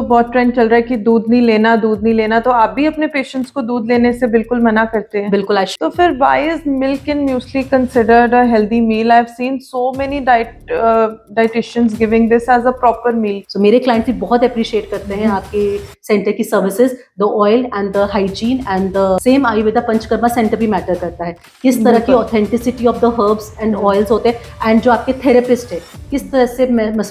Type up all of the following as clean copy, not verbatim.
बहुत ट्रेंड चल रहा है कि दूध नहीं लेना, दूध नहीं लेना, तो आप भी अपने पेशेंट्स को दूध लेने से बिल्कुल मना करते हैं? बिल्कुल। तो फिर why is milk and muesli considered a healthy meal? I've seen so many dietitians giving this as a proper meal. So, मेरे क्लाइंट भी बहुत अप्रिशिएट करते हैं आपके सेंटर की services, the oil and the hygiene and the same Ayurveda panchakarma centre भी matter करता है। किस तरह की authenticity of the herbs and oils होते हैं एंड जो आपके थेरेपिस्ट है किस तरह से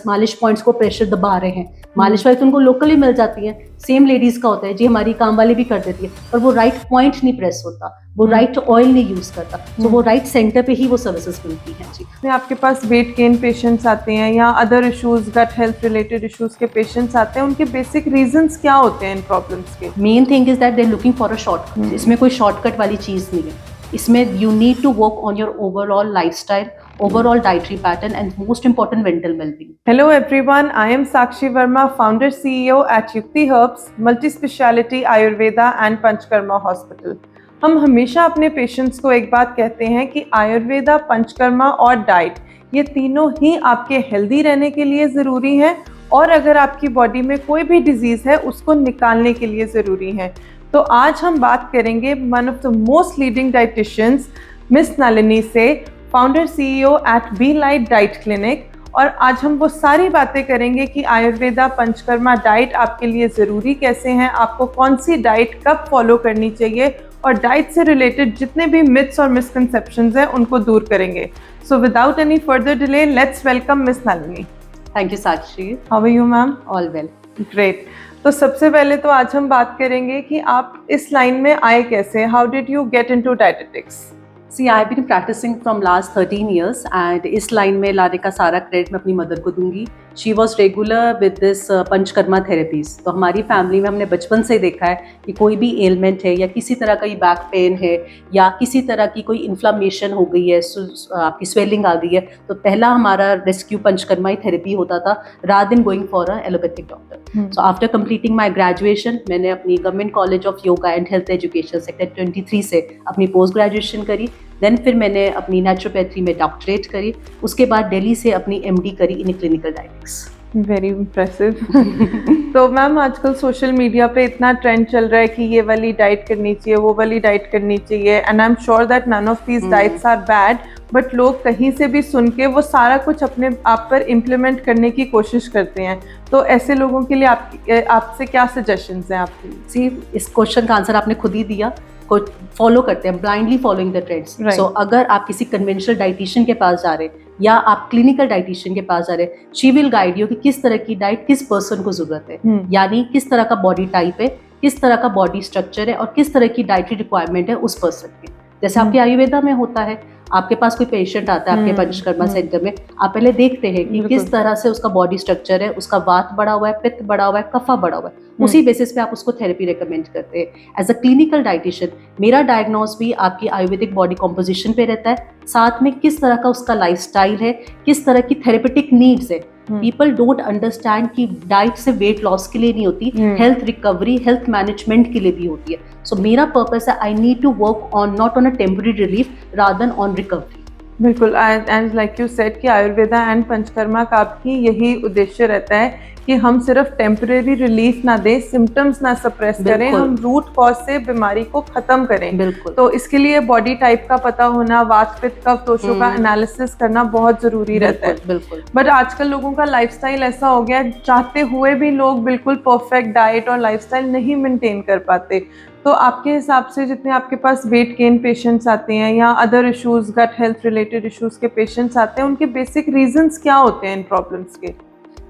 मालिश पॉइंट्स को प्रेशर दबा रहे हैं। मालिश वाली तो उनको लोकली मिल जाती है, सेम लेडीज का होता है जी, हमारी काम वाली भी कर देती है, पर वो राइट पॉइंट नहीं प्रेस होता, वो राइट ऑयल नहीं यूज करता, तो वो राइट सेंटर पे ही वो सर्विसेज मिलती हैं जी। आपके पास वेट गेन पेशेंट्स आते हैं या other issues, gut health related issues के पेशेंट्स आते हैं, उनके बेसिक रीजंस क्या होते हैं इन प्रॉब्लम्स के? Main thing is that they are looking for a shortcut. इसमें कोई शॉर्टकट वाली चीज नहीं है, इसमें you need to work on your overall lifestyle, overall dietary pattern and most important mental well-being. Hello everyone, I am Sakshi Verma, founder CEO at Yukti Herbs, multi-speciality Ayurveda and Panchkarma Hospital. हम हमेशा अपने patients को एक बात कहते हैं कि आयुर्वेदा, पंचकर्मा और डाइट ये तीनों ही आपके हेल्दी रहने के लिए ज़रूरी हैं और अगर आपकी बॉडी में कोई भी डिजीज़ है उसको निकालने के लिए ज़रूरी हैं। तो आज हम बात करेंगे one of the most leading dietitians miss Nalini से, founder CEO at be light diet clinic, और आज हम वो सारी बातें करेंगे कि आयुर्वेदा पंचकर्मा डाइट आपके लिए ज़रूरी कैसे हैं, आपको कौन सी डाइट कब फॉलो करनी चाहिए और डाइट से रिलेटेड जितने भी मिथ्स और मिसकंसेप्शंस हैं उनको दूर करेंगे। So without any further delay let's welcome miss Nalini. Thank you Sakshi. How are you ma'am? All well. Great. तो सबसे पहले तो आज हम बात करेंगे कि आप इस लाइन में आए कैसे, how did you get into dietetics? See, I've been practicing from last 13 years and इस लाइन में लाने का सारा क्रेडिट मैं अपनी मदर को दूंगी। She was regular with this panchakarma therapies. तो हमारी फैमिली में हमने बचपन से देखा है कि कोई भी एलिमेंट है या किसी तरह का बैक पेन है या किसी तरह की कोई इन्फ्लामेशन हो गई है, आपकी स्वेलिंग आ गई है, तो पहला हमारा रेस्क्यू पंचकर्मा ही थेरेपी होता था rather than going for a allopathic doctor. So after completing my graduation मैंने अपनी government college of yoga and health education sector 23 से अपनी पोस्ट ग्रेजुएशन करी। देन फिर मैंने अपनी नेचुरोपैथी में डॉक्टरेट करी, उसके बाद दिल्ली से अपनी MD करी in clinical dietetics. Very impressive. तो मैम आजकल सोशल मीडिया पे इतना ट्रेंड चल रहा है कि ये वाली डाइट करनी चाहिए, वो वाली डाइट करनी चाहिए, and I am sure that none of these diets are bad, but लोग कहीं से भी सुन के वो सारा कुछ अपने आप पर इम्प्लीमेंट करने की कोशिश करते हैं। तो ऐसे लोगों के लिए आपसे क्या सजेशंस हैं आपकी? सी, इस क्वेश्चन का आंसर आपने खुद ही दिया, को फॉलो करते हैं, ब्लाइंडली फॉलोइंग द ट्रेंड्स। सो अगर आप किसी कन्वेंशनल डाइटिशियन के पास जा रहे हैं या आप क्लिनिकल डाइटिशियन के पास जा रहे हैं, शी विल गाइड यू कि किस तरह की डाइट किस पर्सन को जरूरत है, यानी किस तरह का बॉडी टाइप है, किस तरह का बॉडी स्ट्रक्चर है और किस तरह की डाइटरी रिक्वायरमेंट है उस पर्सन की। जैसे आपके आयुर्वेदा में होता है, आपके पास कोई पेशेंट आता है आपके पंचकर्मा सेंटर में, आप पहले देखते हैं कि किस तरह से उसका बॉडी स्ट्रक्चर है, उसका वात बढ़ा हुआ है, पित्त बढ़ा हुआ है, कफा बढ़ा हुआ है, उसी बेसिस पे आप उसको थेरेपी रेकमेंड करते हैं। एज अ क्लिनिकल डाइटिशियन मेरा डायग्नोस भी आपकी आयुर्वेदिक बॉडी कॉम्पोजिशन पे रहता है, साथ में किस तरह का उसका लाइफस्टाइल है, किस तरह की थेरेपेटिक नीड्स है। पीपल डोंट अंडरस्टैंड कि डाइट से वेट लॉस के लिए नहीं होती, हेल्थ रिकवरी, हेल्थ मैनेजमेंट के लिए भी होती है। सो मेरा पर्पस है I need to work on not on a temporary relief rather than on recovery. बिल्कुल, एंड लाइक यू सेड कि आयुर्वेदा एंड पंचकर्मा का भी यही उद्देश्य रहता है कि हम सिर्फ टेम्परेरी रिलीफ ना दें, सिम्टम्स ना सप्रेस करें, हम रूट कॉज से बीमारी को खत्म करें। बिल्कुल। तो इसके लिए बॉडी टाइप का पता होना, वात पित्त कफ दोषों का एनालिसिस करना बहुत जरूरी रहता है। बिल्कुल। बट आजकल लोगों का लाइफस्टाइल ऐसा हो गया, चाहते हुए भी लोग बिल्कुल परफेक्ट डाइट और लाइफस्टाइल नहीं मेंटेन कर पाते। तो आपके हिसाब से जितने आपके पास वेट गेन पेशेंट्स आते हैं या other issues, gut health related issues के पेशेंट्स आते हैं, उनके बेसिक रीजंस क्या होते हैं इन प्रॉब्लम्स के?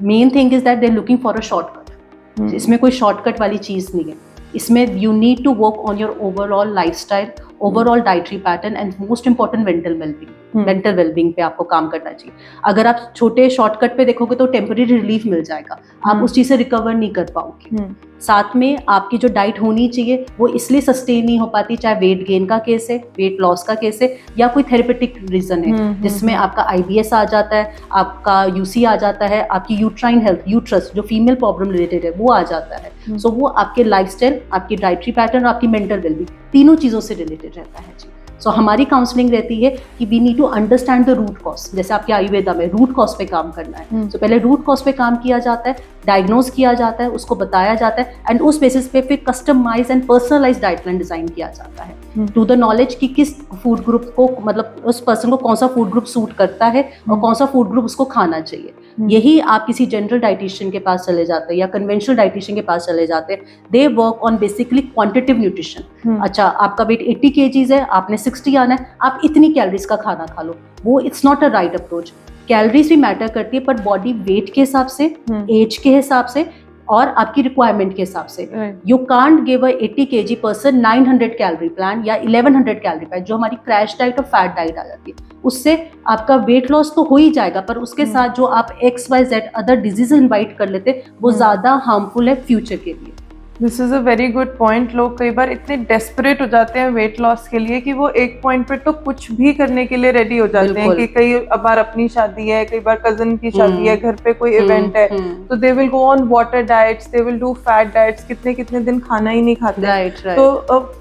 Main thing is that they are looking for a shortcut. इसमें कोई शॉर्टकट वाली चीज नहीं है, इसमें you need to work on your overall lifestyle, overall dietary pattern and most important mental wellbeing. Mental wellbeing पे आपको काम करना चाहिए। अगर आप छोटे शॉर्टकट पे देखोगे तो टेम्पररी रिलीफ मिल जाएगा, आप उस चीज से रिकवर नहीं कर पाओगे। साथ में आपकी जो डाइट होनी चाहिए वो इसलिए सस्टेन नहीं हो पाती, चाहे वेट गेन का केस है, वेट लॉस का केस है या कोई थेरेपेटिक रीजन है जिसमें आपका IBS आ जाता है, आपका UC आ जाता है, आपकी यूट्राइन हेल्थ, यूट्रस जो फीमेल प्रॉब्लम रिलेटेड है वो आ जाता है। सो वो आपके लाइफस्टाइल, आपकी डाइटरी पैटर्न और आपकी मेंटल वेलबींग तीनों चीजों से रिलेटेड रहता है जी। सो हमारी काउंसलिंग रहती है कि we need to understand the root cause. जैसे आपके आयुर्वेदा में रूट कॉज पे काम करना है, तो पहले रूट कॉज पे काम किया जाता है, डायग्नोज किया जाता है, उसको बताया जाता है एंड उस बेसिस पे फिर customise and personalise diet plan design किया जाता है टू द नॉलेज कि किस फूड ग्रुप को, मतलब उस पर्सन को कौन सा फूड ग्रुप सूट करता है और कौन सा फूड ग्रुप उसको खाना चाहिए। यही आप किसी जनरल डाइटिशियन के पास चले जाते हैं या कन्वेंशनल डाइटिशियन के पास चले जाते हैं, they work on basically quantitative nutrition. अच्छा, आपका वेट 80 kgs है, आपने 60 आना है, आप इतनी कैलोरीज का खाना खा लो। वो it's not a right approach. Calories भी मैटर करती है पर बॉडी वेट के हिसाब से, एज के हिसाब से और आपकी रिक्वायरमेंट के हिसाब से। You can't give a 80 kg person 900 calorie plan या 1100 कैलोरी प्लान, जो हमारी क्रैश डाइट और फैट डाइट आ जाती है। उससे आपका वेट लॉस तो हो ही जाएगा पर उसके साथ जो आप XYZ अदर डिजीज इनवाइट कर लेते वो ज्यादा हार्मफुल है फ्यूचर के लिए। This is a very good point. लोग कई बार इतने डेस्परेट हो जाते हैं वेट लॉस के लिए कि वो एक पॉइंट पे तो कुछ भी करने के लिए रेडी हो जाते हैं कि कई बार अपनी शादी है, कई बार कजन की शादी है, घर पे कोई इवेंट है, तो they will go on water diets, they will do fat diets, कितने कितने दिन खाना ही नहीं खाते। तो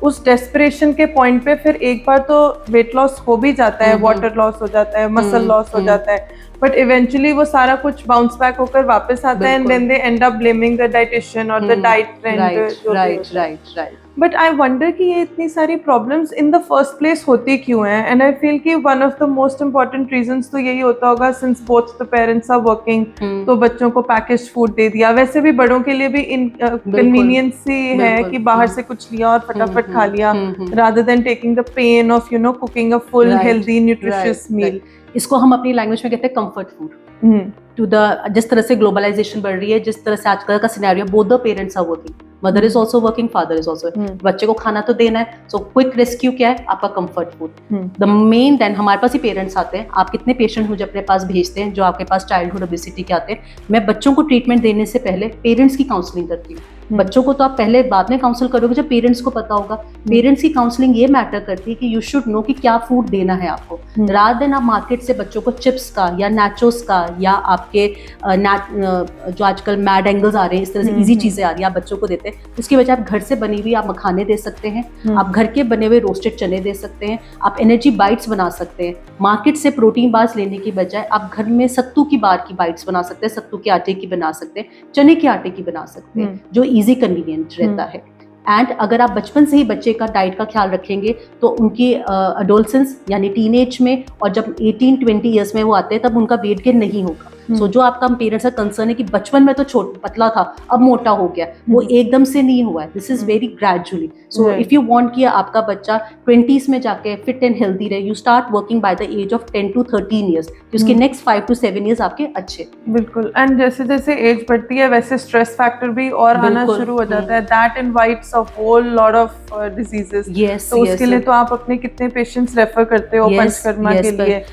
उस डेस्परेशन के पॉइंट पे फिर एक बार तो वेट लॉस हो भी जाता है, वाटर लॉस हो जाता है, मसल लॉस हो जाता है, बट इवेंचुअली वो सारा कुछ बाउंस बैक होकर वापस आता है and then they end up blaming the dietitian और the diet trend. Right. But I wonder कि ये इतनी सारी problems in the first place होती क्यों हैं, एंड आई फील कि one of the most important reasons तो यही होता होगा since both the parents are working, तो बच्चों को पैकेज्ड फूड दे दिया। वैसे भी बड़ों के लिए भी कन्वीनियंस ही है कि बाहर से कुछ लिया और फटाफट खा लिया rather than taking the pain of cooking a full healthy nutritious meal. इसको हम अपनी लैंग्वेज में कहते हैं कंफर्ट फूड। टू द जिस तरह से ग्लोबलाइजेशन बढ़ रही है, जिस तरह से आजकल का scenario, both the parents are working, mother is also working, father is also, बच्चे को खाना तो देना है, सो क्विक रेस्क्यू क्या है आपका comfort food. The main then हमारे पास ही पेरेंट्स आते हैं, आप कितने पेशेंट मुझे अपने पास भेजते हैं जो आपके पास चाइल्डहुड ओबेसिटी के आते हैं। मैं बच्चों को ट्रीटमेंट देने से पहले पेरेंट्स की काउंसलिंग करती हूँ। बच्चों को तो आप पहले बाद में काउंसिल करोगे जब पेरेंट्स को पता होगा। पेरेंट्स की काउंसलिंग ये मैटर करती है कि यू शुड नो कि क्या फूड देना है आपको, रादर देन आप मार्केट से बच्चों को चिप्स का या नाचोस का या आपके जो आजकल मैड एंगल्स आ रहे हैं, इस तरह से इजी चीजें आ रही है, आप बच्चों को देते हैं। उसकी वजह आप घर से बनी हुई आप मखाने दे सकते हैं, आप घर के बने हुए रोस्टेड चने दे सकते हैं, आप एनर्जी बाइट्स बना सकते हैं। मार्केट से प्रोटीन बार्स लेने की बजाय आप घर में सत्तू की बार की बाइट्स बना सकते हैं, सत्तू के आटे की बना सकते हैं, चने के आटे की बना सकते हैं, जो इजी कन्वीनियंट रहता है। एंड अगर आप बचपन से ही बच्चे का डाइट का ख्याल रखेंगे तो उनकी अडोलसेंस यानी टीनेज में और जब 18-20 ईयर्स में वो आते हैं तब उनका वेट गेन नहीं होगा। सो जो आपका पेरेंट्स का कंसर्न है कि बचपन में तो पतला था अब मोटा हो गया, वो एकदम से नहीं हुआ है, this is very gradually. So if you want कि आपका बच्चा 20s में जाके फिट एंड हेल्दी रहे, you start working by the age of 10 to 13 years, उसके नेक्स्ट 5 to 7 ईयर्स आपके अच्छे। बिल्कुल। एंड जैसे जैसे एज बढ़ती है वैसे स्ट्रेस फैक्टर भी और आना शुरू हो जाता है, that invites a whole lot of diseases. तो उसके लिए तो आप अपने कितने पेशेंट्स रेफर करते हो पंचकर्मा के लिए?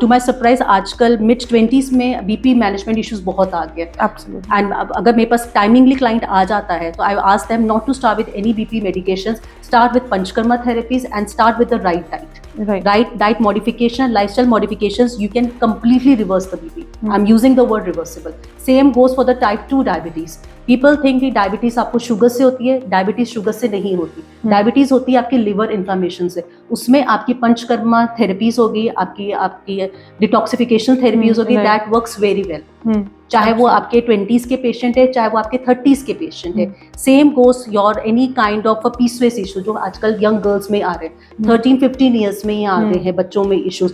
टू माय सरप्राइज आजकल मिड 20s में बीपी मैनेजमेंट इश्यूज बहुत आ गए। एब्सोल्युटली। एंड अगर मेरे पास टाइमिंगली क्लाइंट आ जाता है तो I ask them not to start with any BP medications, start with Panchakarma therapies and start with the right diet. Right diet modification, lifestyle modifications, you can completely reverse the BP. I'm using the word reversible. Same goes for the type 2 diabetes. People think कि diabetes आपको sugar से होती है, diabetes sugar से नहीं होती। Diabetes होती है आपकी लिवर इन्फ्लेमेशन से। उसमें आपकी पंचकर्मा थेरेपीज होगी, आपकी डिटॉक्सिफिकेशन थेरेपीज होगी, दैट वर्क्स वेरी वेल। चाहे वो आपके 20s के पेशेंट है, चाहे वो आपके 30s के पेशेंट है। Same goes your any kind of a PCOS issue जो आजकल यंग गर्ल्स में आ रहे हैं, 13-15 ईयर्स में ही आ रहे हैं बच्चों में इश्यूज।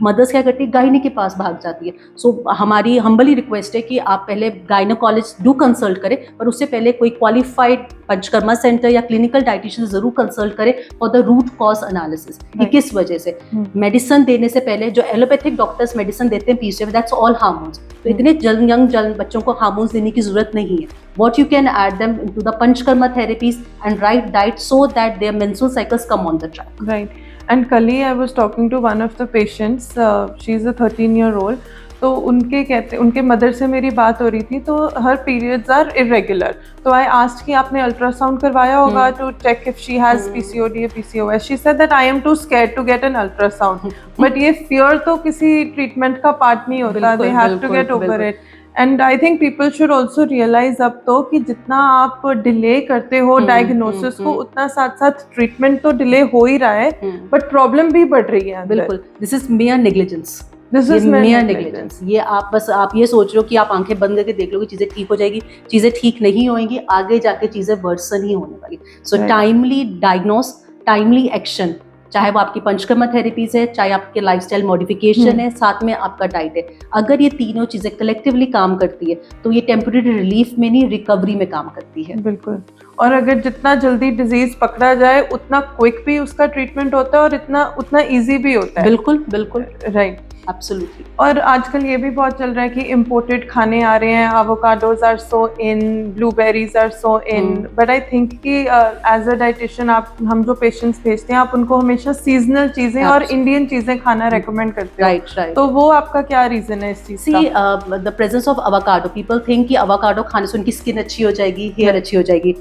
मदर्स क्या करती है, गायनी के पास भाग जाती है। सो हमारी हम्बली रिक्वेस्ट है कि आप पहले गायनोकोलॉजिस्ट डू कंसल्ट करें, पर उससे पहले कोई क्वालिफाइड पंचकर्मा सेंटर या क्लिनिकल डाइटिशियन जरूर कंसल्ट करें for the root cause analysis कि किस वजह से। मेडिसिन देने से पहले जो एलोपैथिक डॉक्टर्स मेडिसिन देते हैं पीसीओ, दैट्स ऑल हार्मोन्स। तो इतने यंग बच्चों को हार्मोन्स देने की जरूरत नहीं है। What you can add them into the Panchkarma therapies and right diet so that their menstrual cycles come on the track. Right. And Kali, I was talking to one of the patients. She's a 13-year-old. तो उनके mother से मेरी बात हो रही थी, तो हर periods are irregular. तो आई आस्क्ड कि आपने अल्ट्रासाउंड करवाया होगा to check if she has PCOD या PCOS. She said that I am too scared to get an ultrasound. But ये फियर तो किसी ट्रीटमेंट का पार्ट नहीं होता, they have to get over it. And I think people should also realise अब तो कि जितना आप डिले करते हो डायग्नोसिस को, उतना साथ साथ ट्रीटमेंट तो डिले हो ही रहा है, बट प्रॉब्लम भी बढ़ रही है। बिल्कुल, this is mayor negligence. This ये is mere mere negligence. negligence। ये आप ये सोच रहे हो कि आप आंखें बंद करके देख लोगे चीजें ठीक हो जाएगी, चीजें ठीक नहीं होंगी, आगे जाके चीजें वर्सन ही होने वाली। सो Right. Timely diagnose, timely action, चाहे वो आपकी पंचकर्मा थेरेपीज है, चाहे आपके लाइफस्टाइल मॉडिफिकेशन है, साथ में आपका डाइट है, अगर ये तीनों चीजें कलेक्टिवली काम करती है तो ये टेम्परेरी रिलीफ में नहीं, रिकवरी में काम करती है। बिल्कुल। और अगर जितना जल्दी डिजीज पकड़ा जाए उतना क्विक भी उसका ट्रीटमेंट होता है और उतना इजी भी होता है। बिल्कुल बिल्कुल, राइट। एब्सोल्युटली। और आजकल ये भी बहुत चल रहा है कि इम्पोर्टेड खाने आ रहे हैं, avocados are so in, blueberries are so in, but I think कि एज अ डाइटिशियन हम जो पेशेंट्स भेजते हैं आप उनको हमेशा सीजनल चीजें और इंडियन चीजें खाना रेकमेंड करते हैं। राइट। तो वो आपका क्या रीजन है इस चीज का? See the presence of avocado, people think कि अवाकाडो खाने से उनकी स्किन अच्छी हो जाएगी, हेयर अच्छी हो जाएगी।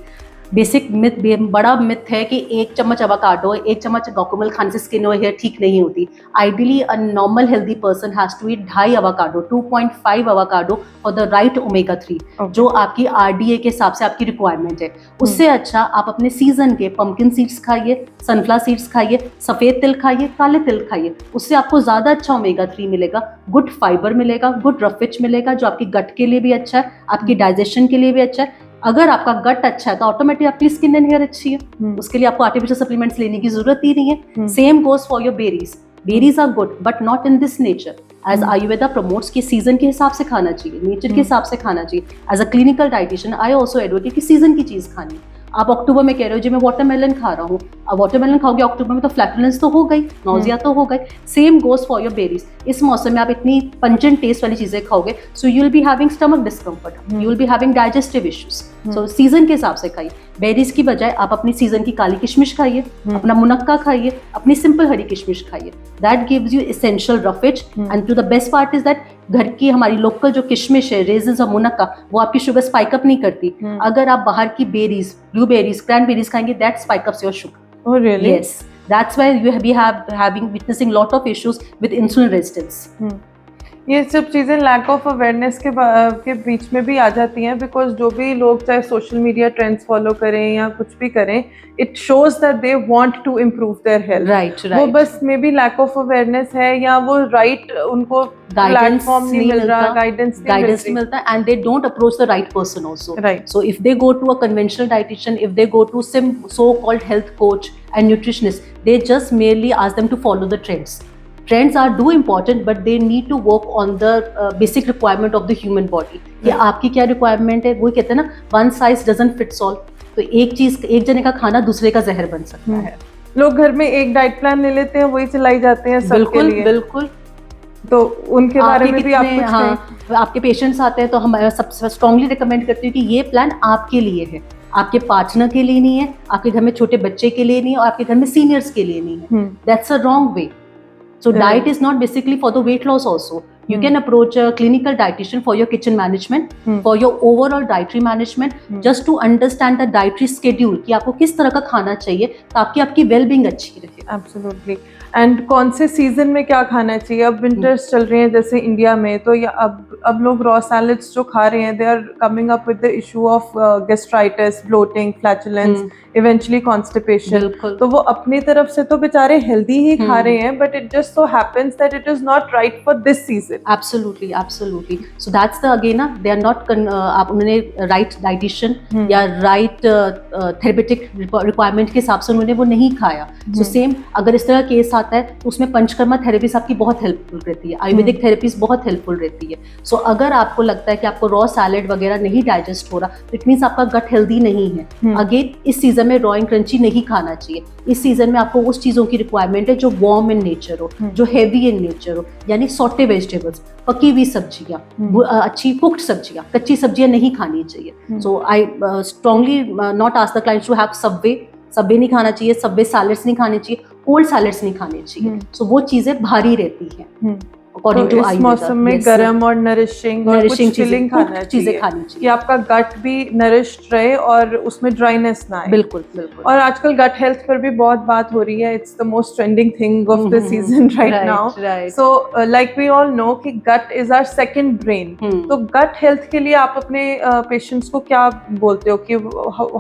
बेसिक मिथ, बड़ा मिथ है कि 1 चम्मच अवाकाडो, 1 चम्मच गोकुमल खाने से स्किन और हेयर ठीक नहीं होती। Ideally a normal healthy person has to eat 2.5 avocado, 2.5 avocado for the right omega 3, जो आपकी आरडीए के हिसाब से आपकी रिक्वायरमेंट है। उससे अच्छा आप अपने सीजन के पंपकिन सीड्स खाइए, सनफ्लावर सीड्स खाइए, सफ़ेद तिल खाइए, काले तिल खाइए, उससे आपको ज़्यादा अच्छा ओमेगा 3 मिलेगा, गुड फाइबर मिलेगा, गुड रफिच मिलेगा, जो आपकी गट के लिए भी अच्छा है, आपकी डाइजेशन के लिए भी अच्छा है। अगर आपका गट अच्छा है तो ऑटोमेटिक आपकी स्किन एंड हेयर अच्छी है, उसके लिए आपको आर्टिफिशियल सप्लीमेंट्स लेने की जरूरत ही नहीं है। Same goes for your berries, berries are good but not in this nature. As Ayurveda promotes कि सीजन के हिसाब से खाना चाहिए, नेचर के हिसाब से खाना चाहिए। As a clinical dietitian I also advocate कि सीजन की चीज खानी। आप अक्टूबर में कह रहे हो जी मैं वाटरमेलन खा रहा हूँ, अब वाटरमेलन खाओगे अक्टूबर में तो फ्लैटुलेंस तो हो गई, नौजिया तो हो गई। Same goes for your berries. इस मौसम में आप इतनी पंजेंट टेस्ट वाली चीजें खाओगे, so you will be having stomach discomfort, you will be having digestive issues. So season के हिसाब से खाइए। बेरीज की बजाय आप अपनी सीजन की काली किशमिश खाइए, अपना मुनक्का खाइए, अपनी सिंपल हरी किशमिश खाइए। That gives you essential roughage and to the best part is that घर की हमारी लोकल जो किशमिश है, रेजिन्स और मुनक्का, वो आपकी शुगर स्पाइक अप नहीं करती। अगर आप बाहर की बेरीज, ब्लूबेरीज, क्रैनबेरीज खाएंगे, that spike ups your sugar. Oh really? Yes, that's why we have witnessing lot of issues with insulin resistance. ये सब चीज़ें लैक ऑफ अवेयरनेस के बीच में भी आ जाती हैं, बिकॉज जो भी लोग चाहे सोशल मीडिया ट्रेंड्स फॉलो करें या कुछ भी करें, it shows that they want to improve their health. Right. वो बस may be lack of awareness है या वो उनको प्लेटफॉर्म नहीं मिल रहा, गाइडेंस नहीं मिलता, and they don't approach the right person also. Right. So if they go to a conventional dietitian, if they go to some so-called health coach and nutritionist, they just merely ask them to follow the trends. Trends are do important, but they need to work on the basic requirement of the human body. कि आपकी क्या requirement है, वो कहते हैं ना, one size doesn't fits all. तो एक जने का खाना दूसरे का जहर बन सकता है। लोग घर में एक डाइट प्लान ले लेते हैं, वही चलाई जाते हैं सबके लिए। बिल्कुल। तो उनके बारे में भी आप कुछ कहें? आपके पेशेंट्स आते हैं तो हम सबसे स्ट्रांगली रिकमेंड करते हैं कि ये प्लान आपके लिए है, आपके पार्टनर के लिए नहीं है, आपके घर में छोटे बच्चे के लिए नहीं है, और आपके घर में सीनियर्स के लिए नहीं है। That's a wrong way. So diet is not basically for the weight loss also. You can approach a clinical dietitian for your kitchen management, for your overall dietary management, just to understand the dietary schedule कि आपको किस तरह का खाना चाहिए ताकि आपकी well-being अच्छी रहे। Absolutely. एंड कौन से सीजन में क्या खाना चाहिए? अब विंटर्स चल रहे हैं जैसे इंडिया में, तो अब लोग रॉ सैलेड्स जो खा रहे हैं, they are coming up with the issue of gastritis, bloating, flatulence, eventually constipation. तो वो अपनी तरफ से तो बेचारे हेल्दी ही खा रहे हैं, but it just so happens that it is not right for this season. Absolutely. So that's the again ना, दे आर नॉट, आप उन्होंने राइट डाइटिशियन या राइट थेरेपेटिक रिक्वायरमेंट के हिसाब से उन्होंने वो नहीं खाया। सो सेम अगर इस तरह केस आता है तो उसमें पंचकर्मा थेरेपीज आपकी बहुत हेल्पफुल रहती है, आयुर्वेदिक थेरेपीज बहुत हेल्पफुल रहती है। सो अगर आपको लगता है कि आपको रॉ सैलेड वगैरह नहीं डाइजेस्ट हो रहा, तो इट मीन्स आपका गट हेल्दी नहीं है। अगेन इस सीजन में रॉ एंड क्रंची नहीं खाना चाहिए। इस सीजन में आपको उस चीज़ों की रिक्वायरमेंट है जो वार्म इन नेचर हो, जो हैवी इन नेचर हो, यानी सॉटे वेजिटेबल्स, पकी हुई सब्जियाँ, अच्छी कुक्ड सब्जियाँ, कच्ची सब्जियाँ नहीं खानी चाहिए। So I strongly not ask the clients to have Subway नहीं खाना चाहिए, सबवे सैलेड्स नहीं खाने चाहिए, कोल्ड सैलेड्स नहीं खाने चाहिए। सो वो चीजें भारी रहती हैं। अकॉर्डिंग टू इस मौसम में गरम और नरिशिंग चीजें खानी चाहिए कि आपका गट भी नरिश्ड रहे और उसमें ड्राइनेस ना आए। बिल्कुल। और आजकल गट हेल्थ पर भी बहुत बात हो रही है। It's the most trending thing of the season right now. So like we all know कि gut is our second brain. तो गट हेल्थ के लिए आप अपने पेशेंट्स को क्या बोलते हो कि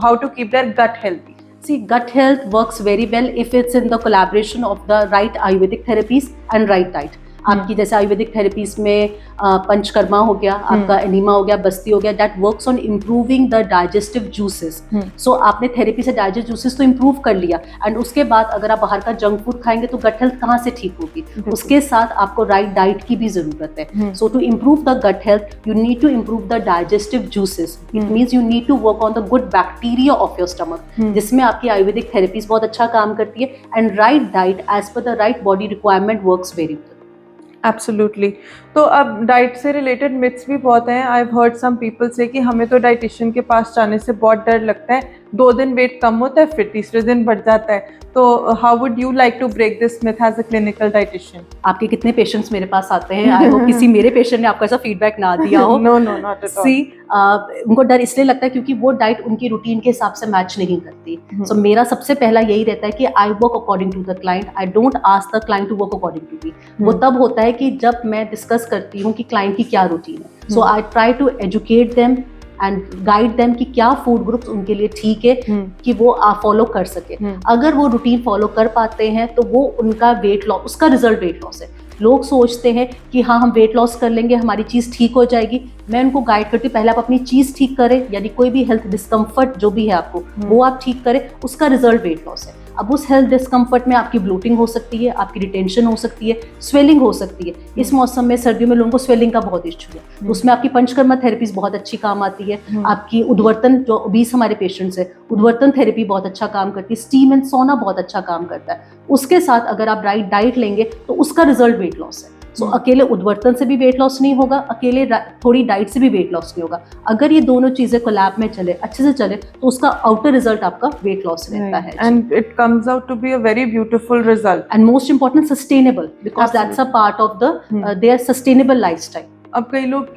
how to keep their gut healthy? See, gut health works very well if it's in the collaboration of the right Ayurvedic therapies and right diet. आपकी जैसे आयुर्वेदिक थेरेपीज में पंचकर्मा हो गया, आपका एनीमा हो गया, बस्ती हो गया, that works on improving the digestive juices. So आपने थेरेपी से डाइजेस्ट जूसेस तो इम्प्रूव कर लिया, एंड उसके बाद अगर आप बाहर का जंक फूड खाएंगे तो गट हेल्थ कहाँ से ठीक होगी? उसके साथ आपको राइट डाइट की भी जरूरत है। So to improve the gut health you need to improve the digestive juices. It means you need to work on the good bacteria of your stomach, जिसमें आपकी आयुर्वेदिक थेरेपीज बहुत अच्छा काम करती है, and right diet as per the right body requirement works very well. Absolutely. तो अब diet से रिलेटेड मिथ्स भी बहुत हैं। I have heard some people से कि हमें तो डाइटिशियन के पास जाने से बहुत डर लगता है, 2 दिन वेट कम होता है फिर तीसरे दिन बढ़ जाता है। तो how would you like to break this myth as a clinical dietitian? आपके कितने पेशेंट्स मेरे पास आते हैं? आई होप किसी मेरे पेशेंट ने आपको ऐसा फीडबैक ना दिया हो। No no, not at all. See, उनको डर इसलिए लगता है क्योंकि वो डाइट उनकी रूटीन के हिसाब से मैच नहीं करती। सो मेरा सबसे पहला यही रहता है कि I work according to the client, I don't ask the client to work according to me. वो तब होता है कि जब मैं डिस्कस करती हूँ कि क्लाइंट की क्या रूटीन है। So I try to educate them and guide them कि क्या फूड ग्रुप्स उनके लिए ठीक है कि वो फॉलो कर सके। अगर वो रूटीन फॉलो कर पाते हैं तो वो उनका वेट लॉस, उसका रिजल्ट वेट लॉस है। लोग सोचते हैं कि हाँ हम वेट लॉस कर लेंगे हमारी चीज़ ठीक हो जाएगी। मैं उनको गाइड करती हूँ पहले आप अपनी चीज़ ठीक करें, यानी कोई भी हेल्थ डिस्कम्फर्ट जो भी है आपको वो आप ठीक करें, उसका रिजल्ट वेट लॉस है। अब उस हेल्थ डिस्कम्फर्ट में आपकी ब्लोटिंग हो सकती है, आपकी रिटेंशन हो सकती है, स्वेलिंग हो सकती है। इस मौसम में सर्दियों में लोगों को स्वेलिंग का बहुत इश्यू है, तो उसमें आपकी पंचकर्मा थेरेपीज बहुत अच्छी काम आती है। आपकी उद्वर्तन, जो ओबीस हमारे पेशेंट्स है, उद्वर्तन थेरेपी बहुत अच्छा काम करती है, स्टीम एंड सोना बहुत अच्छा काम करता है। उसके साथ अगर आप राइट डाइट लेंगे तो उसका रिजल्ट वेट लॉस है। सो अकेले उद्वर्तन से भी वेट लॉस नहीं होगा, अकेले थोड़ी डाइट से भी वेट लॉस नहीं होगा। अगर ये दोनों चीजें कोलैब में चले, अच्छे से चले, तो उसका आउटर रिजल्ट आपका वेट लॉस रहता है। And it comes out to be a very beautiful result and most important sustainable, because that's a part of the their sustainable lifestyle. अब कई लोग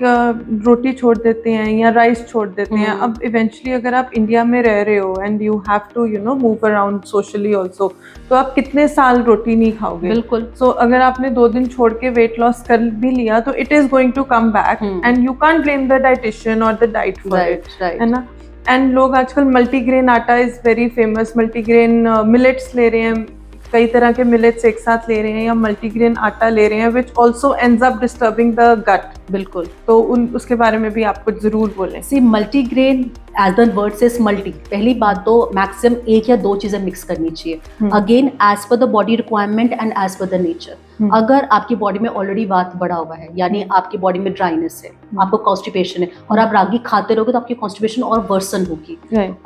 रोटी छोड़ देते हैं या राइस छोड़ देते हैं। अब इवेंचुअली अगर आप इंडिया में रह रहे हो and you have to move around socially also, तो आप कितने साल रोटी नहीं खाओगे? बिल्कुल। सो अगर आपने 2 दिन छोड़ के वेट लॉस कर भी लिया तो it is going to come back, and you can't blame the dietitian और द डाइट फॉर इट, है ना? एंड लोग आजकल multigrain atta is very famous, multigrain millets ले रहे हैं, कई तरह के मिलेट्स एक साथ ले रहे हैं या मल्टीग्रेन आटा ले रहे हैं, which also ends up disturbing the gut. बिल्कुल। तो उसके बारे में भी आप कुछ जरूर बोलें। See, multigrain as the word says multi, पहली बात तो मैक्सिमम 1 या 2 चीजें मिक्स करनी चाहिए। Again as per the body requirement and as per the nature. अगर आपकी बॉडी में ऑलरेडी वात बढ़ा हुआ है, यानी आपकी बॉडी में ड्राइनेस है, आपको कॉन्स्टिपेशन है, और आप रागी खाते रहोगे तो आपकी कॉन्स्टिपेशन और वर्सन होगी।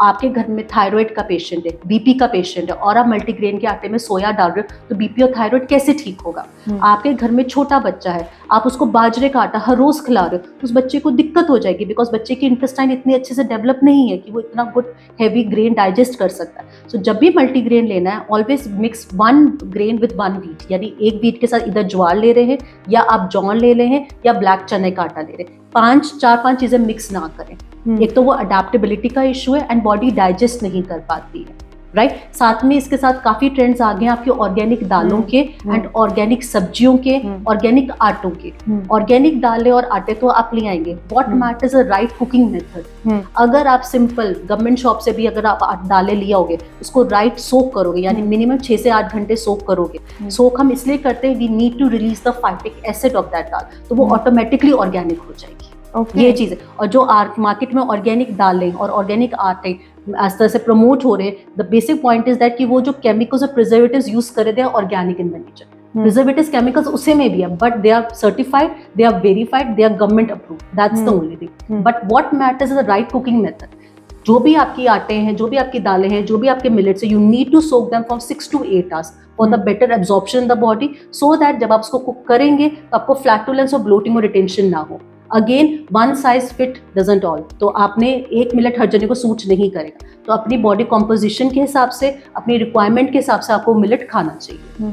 आपके घर में थायराइड का पेशेंट है, बीपी का पेशेंट है, और आप मल्टीग्रेन के आटे में सोया डाल रहे हो, तो बीपी और थायराइड कैसे ठीक होगा? आपके घर में छोटा बच्चा है, आप उसको बाजरे का आटा हर रोज खिला रहे हो, तो उस बच्चे को दिक्कत हो जाएगी, बिकॉज बच्चे की इंटेस्टाइन इतनी अच्छे से डेवलप नहीं है कि वो इतना गुड हैवी ग्रेन डाइजेस्ट कर सकता है। सो जब भी मल्टीग्रेन लेना है, always mix 1 grain with 1 wheat, यानी एक व्हीट के साथ इधर ज्वार ले रहे हैं, या आप जॉन ले रहे हैं, या ब्लैक चने का आटा ले रहे हैं। 4-5 चीजें मिक्स ना करें। एक तो वो अडेप्टेबिलिटी का इशू है एंड बॉडी डाइजेस्ट नहीं कर पाती है, राइट। साथ में इसके साथ काफी ट्रेंड्स आ गए हैं आपके ऑर्गेनिक दालों के एंड ऑर्गेनिक सब्जियों के, ऑर्गेनिक आटों के। ऑर्गेनिक दालें और आटे तो आप ले आएंगे, what matters a right cooking method. अगर आप सिंपल गवर्नमेंट शॉप से भी अगर आप दालें ले आओगे, उसको राइट सोक करोगे, यानी मिनिमम 6 से 8 घंटे सोक करोगे। सोक हम इसलिए करते हैं, we need to release the phytic acid of that dal, तो वो ऑटोमेटिकली ऑर्गेनिक हो जाएगी। ये चीज है। और जो मार्केट में ऑर्गेनिक दालें और ऑर्गेनिक आटे इस तरह से प्रमोट हो रहे हैं, the basic point is that कि वो जो केमिकल्स और प्रिजर्वेटिव्स यूज कर रहे थे organic in the nature. Preservatives chemicals उसे में भी है, but they are certified, they are verified, they are government approved, that's the only thing. But what matters is the right cooking method. जो भी आपकी आटे हैं, जो भी आपकी दालें हैं, जो भी आपके मिलेट्स हैं, you need to soak them for 6 to 8 hours for the better absorption in the body, so that जब आप उसको कुक करेंगे तो आपको फ्लैटुलेंस और ब्लोटिंग और रिटेंशन ना हो। Again, one size fit doesn't all, तो आपने एक मिलेट हर जने को सूट नहीं करेगा, तो अपनी बॉडी कॉम्पोजिशन के हिसाब से, अपनी रिक्वायरमेंट के हिसाब से आपको मिलेट खाना चाहिए।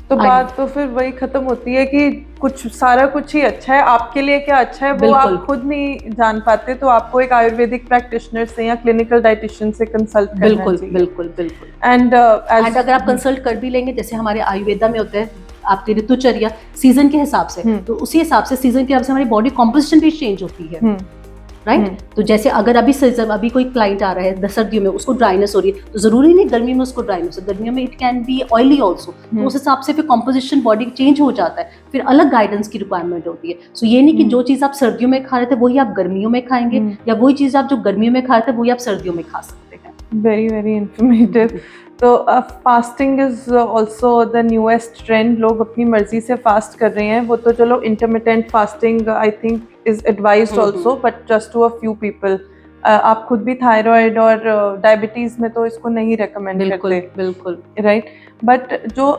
तो बात तो फिर वही खत्म होती है कि कुछ सारा कुछ ही अच्छा है, आपके लिए क्या अच्छा है वो आप खुद नहीं जान पाते, तो आपको एक आयुर्वेदिक प्रैक्टिशनर से या क्लिनिकल डाइटिशियन से कंसल्ट करना चाहिए। बिल्कुल। एंड अगर आप कंसल्ट कर भी लेंगे, जैसे हमारे आयुर्वेदा में होता है आपकी ऋतुचर्या सीजन के हिसाब से, तो उसी हिसाब से सीजन के हिसाब से हमारी बॉडी कॉम्पोजिशन भी चेंज होती है। राइट। तो जैसे अगर अभी कोई क्लाइंट आ रहा है सर्दियों में, उसको ड्राइनेस हो रही है, तो जरूरी नहीं गर्मी में उसको ड्राइनेस हो, गर्मियों में it can be oily also, तो उस हिसाब से फिर कॉम्पोजिशन बॉडी चेंज हो जाता है, फिर अलग गाइडेंस की रिक्वायरमेंट होती है। सो ये नहीं कि जो चीज़ आप सर्दियों में खा रहे थे वही आप गर्मियों में खाएंगे, या वही चीज़ आप जो गर्मियों में खा रहे थे वही आप सर्दियों में खा सकते हैं। Very very informative. तो fasting is also the newest trend, लोग अपनी मर्जी से फास्ट कर रहे हैं। वो तो चलो intermittent fasting I think is advised also, but just to a few people. आप खुद भी थायराइड और डायबिटीज में तो इसको नहीं रेकमेंड करते, बिल्कुल राइट। बट जो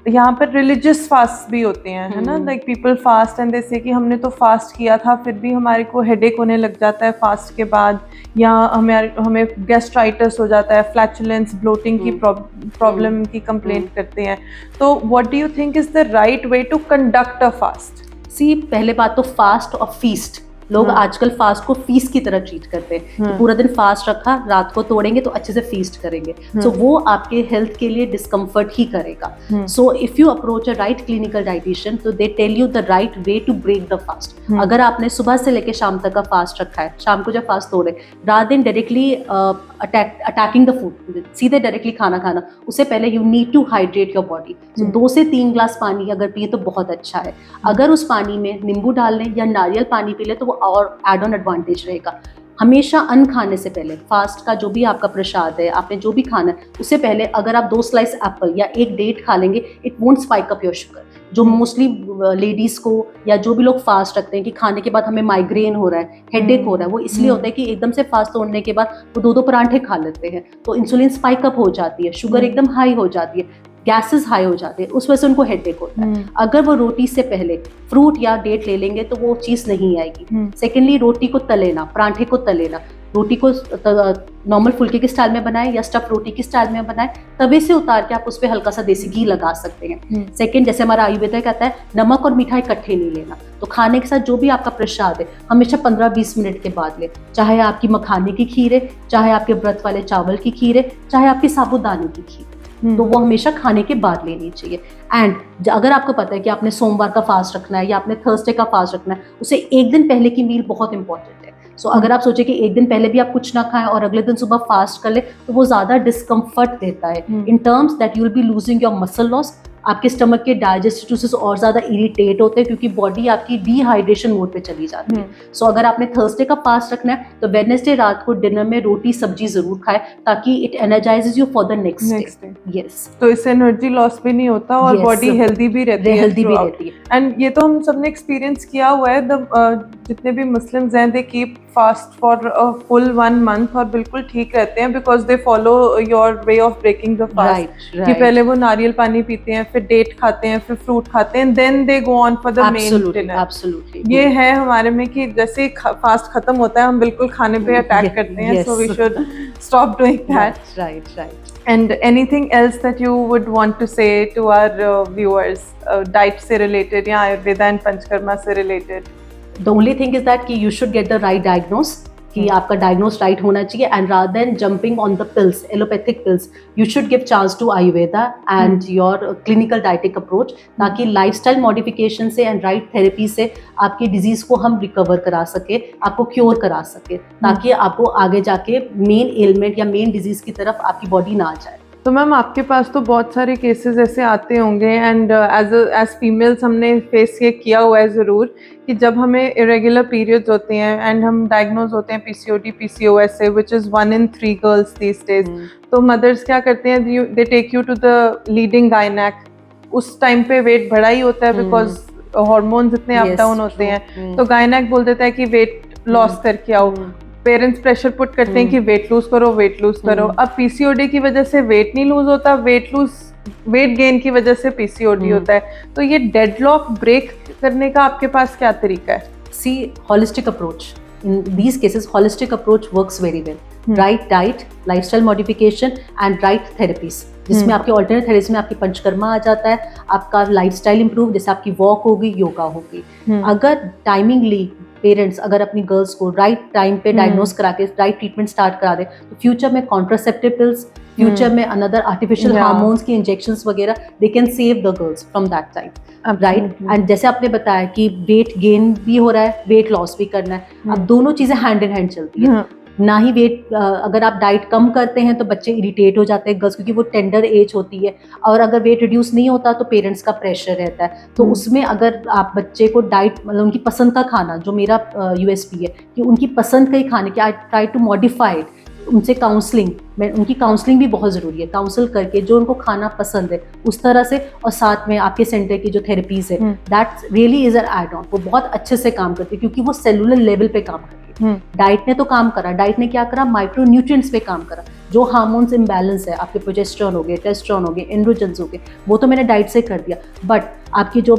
यहाँ पर रिलीजियस फास्ट भी होते हैं, है ना, like people fast and they से कि हमने तो फास्ट किया था फिर भी हमारे को हेडेक होने लग जाता है फास्ट के बाद, या हमें गैस्ट्राइटिस हो जाता है, फ्लैचुलेंस, ब्लोटिंग की प्रॉब्लम की कंप्लेंट करते हैं। तो what do you think is the right way to conduct a fast? See, पहले बात तो फास्ट और फीस्ट, लोग आजकल फास्ट को फीस्ट की तरह ट्रीट करते हैं कि पूरा दिन फास्ट रखा, रात को तोड़ेंगे तो अच्छे से फीस्ट करेंगे, सो वो आपके हेल्थ के लिए डिस्कम्फर्ट ही करेगा। So if you approach a right clinical dietitian, तो they tell you the right way to break the fast. अगर आपने सुबह से लेकर शाम तक का फास्ट रखा है, शाम को जब फास्ट तोड़े, रात दिन डायरेक्टली अटैकिंग द फूड, सीधे डायरेक्टली खाना खाना, उससे पहले you need to hydrate your body. So 2 से 3 ग्लास पानी अगर पिए तो बहुत अच्छा है। अगर उस पानी में नींबू डाल लें या नारियल पानी पी लें तो वो और एड ऑन एडवांटेज रहेगा। हमेशा अन्न खाने से पहले, फास्ट का जो भी आपका प्रसाद है, आपने जो भी खाना है, उससे पहले अगर आप 2 स्लाइस एप्पल या 1 डेट खा लेंगे, it won't spike up your sugar. जो मोस्टली लेडीज को या जो भी लोग फास्ट रखते हैं कि खाने के बाद हमें माइग्रेन हो रहा है, हेडेक हो रहा है, वो इसलिए होता है कि एकदम से फास्ट तोड़ने के बाद वो 2-2 परांठे खा लेते हैं, तो इंसुलिन स्पाइक अप हो जाती है, शुगर एकदम हाई हो जाती है, गैसेस हाई हो जाते हैं, उस वजह से उनको हेडेक होता है। अगर वो रोटी से पहले फ्रूट या डेट ले लेंगे तो वो चीज़ नहीं आएगी। सेकेंडली, रोटी को तलेना, परांठे को तलेना, रोटी को नॉर्मल फुल्के के स्टाइल में बनाएं या स्टफ रोटी के स्टाइल में बनाएं, तवे से उतार के आप उस पर हल्का सा देसी घी लगा सकते हैं। सेकंड, जैसे हमारा आयुर्वेद कहता है नमक और मीठा इकट्ठे नहीं लेना, तो खाने के साथ जो भी आपका प्रसाद है हमेशा 15-20 मिनट के बाद ले, चाहे आपकी मखाने की खीर है, चाहे आपके व्रत वाले चावल की खीर है, चाहे आपकी साबूदाने की खीर, तो वो हमेशा खाने के बाद लेनी चाहिए। एंड अगर आपको पता है कि आपने सोमवार का फास्ट रखना है या आपने थर्सडे का फास्ट रखना है, उसे एक दिन पहले की मील बहुत इंपॉर्टेंट है। सो अगर आप सोचे कि एक दिन पहले भी आप कुछ ना खाएं और अगले दिन सुबह फास्ट कर ले, तो वो ज्यादा डिस्कम्फर्ट देता है in terms that you will be losing your muscle loss. आपके स्टमक के डाइजेस्टिव सिस्टम और ज्यादा इरिटेट होते हैं क्योंकि बॉडी आपकी डिहाइड्रेशन मोड पे चली जाती है। सो अगर आपने थर्सडे का फास्ट रखना है तो वेडनेसडे रात को डिनर में रोटी सब्जी जरूर खाए, ताकि it energises you for the next day. Yes, तो इससे एनर्जी लॉस भी नहीं होता और बॉडी हेल्दी भी रहती है। एंड ये तो हम सबने एक्सपीरियंस किया हुआ है, जितने भी मुस्लिम्स हैं they keep fast for a full 1 month और बिल्कुल ठीक रहते हैं, because they follow your way of breaking the fast. कि पहले वो नारियल पानी पीते हैं, फिर डेट खाते हैं, फिर फ्रूट खाते हैं, then they go on for the main dinner. Absolutely, ये है हमारे में कि जैसे फास्ट खत्म होता है हम बिल्कुल खाने पे अटैक करते हैं, so we should stop doing that. Right. And anything else that you would want to say to our viewers, diet से related या Ayurveda and Panchkarma से related? The only thing is that कि you should get the right diagnose, कि आपका diagnose right होना चाहिए, and rather than jumping on the pills, allopathic pills, you should give chance to Ayurveda and your clinical dietetic approach, ताकि lifestyle modification से and right therapy से आपकी disease को हम रिकवर करा सके, आपको क्योर करा सके, ताकि आपको आगे जाके मेन एलिमेंट या मेन डिजीज की तरफ आपकी बॉडी ना आ जाए। तो मैम आपके पास तो बहुत सारे केसेस ऐसे आते होंगे, एंड एज फीमेल्स हमने फेस ये किया हुआ है ज़रूर कि जब हमें इरेगुलर पीरियड्स होते हैं एंड हम डायग्नोज होते हैं PCOD PCOS से, which is 1 in 3 girls these days. तो मदर्स क्या करते हैं, they take you to the leading gynaec. उस टाइम पे वेट बढ़ा ही होता है बिकॉज हॉर्मोन्स इतने अप डाउन होते हैं, तो गायनेक बोल देता है कि वेट लॉस करके आओ। पेरेंट्स प्रेशर पुट करते हैं कि वेट लूज करो। अब PCOD की वजह से वेट नहीं लूज होता, वेट गेन की वजह से PCOD होता है। तो ये डेडलॉक ब्रेक करने का आपके पास क्या तरीका है? See, holistic approach, in these cases holistic approach works very well. Right diet, lifestyle modification and right therapies, जिसमें आपके ऑल्टरनेट थेरेपीज में आपकी पंचकर्मा आ जाता है, आपका लाइफस्टाइल इंप्रूव, जैसे आपकी वॉक होगी, योगा होगी। अगर टाइमिंगली पेरेंट्स अगर अपनी गर्ल्स को राइट टाइम पे डायग्नोज करा के राइट ट्रीटमेंट स्टार्ट करा दे, तो फ्यूचर में कॉन्ट्रासेप्टिव पिल्स, फ्यूचर में अनदर आर्टिफिशियल हार्मोन्स की इंजेक्शंस वगैरह, they can save the girls from that time, right. And जैसे आपने बताया कि वेट गेन भी हो रहा है, वेट लॉस भी करना है, अब दोनों चीजें हैंड इन हैंड चलती है। ना ही वेट, अगर आप डाइट कम करते हैं तो बच्चे इरिटेट हो जाते हैं गर्ल्स, क्योंकि वो टेंडर एज होती है, और अगर वेट रिड्यूस नहीं होता तो पेरेंट्स का प्रेशर रहता है। तो उसमें अगर आप बच्चे को डाइट, मतलब उनकी पसंद का खाना, जो मेरा यूएसपी है कि उनकी पसंद का ही खाने की, आई ट्राई टू मॉडिफाई, उनसे काउंसलिंग, उनकी काउंसलिंग भी बहुत ज़रूरी है, काउंसल करके जो उनको खाना पसंद है उस तरह से, और साथ में आपके सेंटर की जो थेरेपीज है, that really is an add on, वो बहुत अच्छे से काम करती है, क्योंकि वो सेलुलर लेवल पे काम करती है। डाइट ने तो काम करा, डाइट ने क्या करा, माइक्रो न्यूट्रिएंट्स पे काम करा, जो हार्मोन्स इम्बैलेंस है, आपके प्रोजेस्टेरोन हो गए, टेस्टोस्टेरोन हो गए, एंड्रोजन्स हो गए, वो तो मैंने डाइट से कर दिया, बट आपकी जो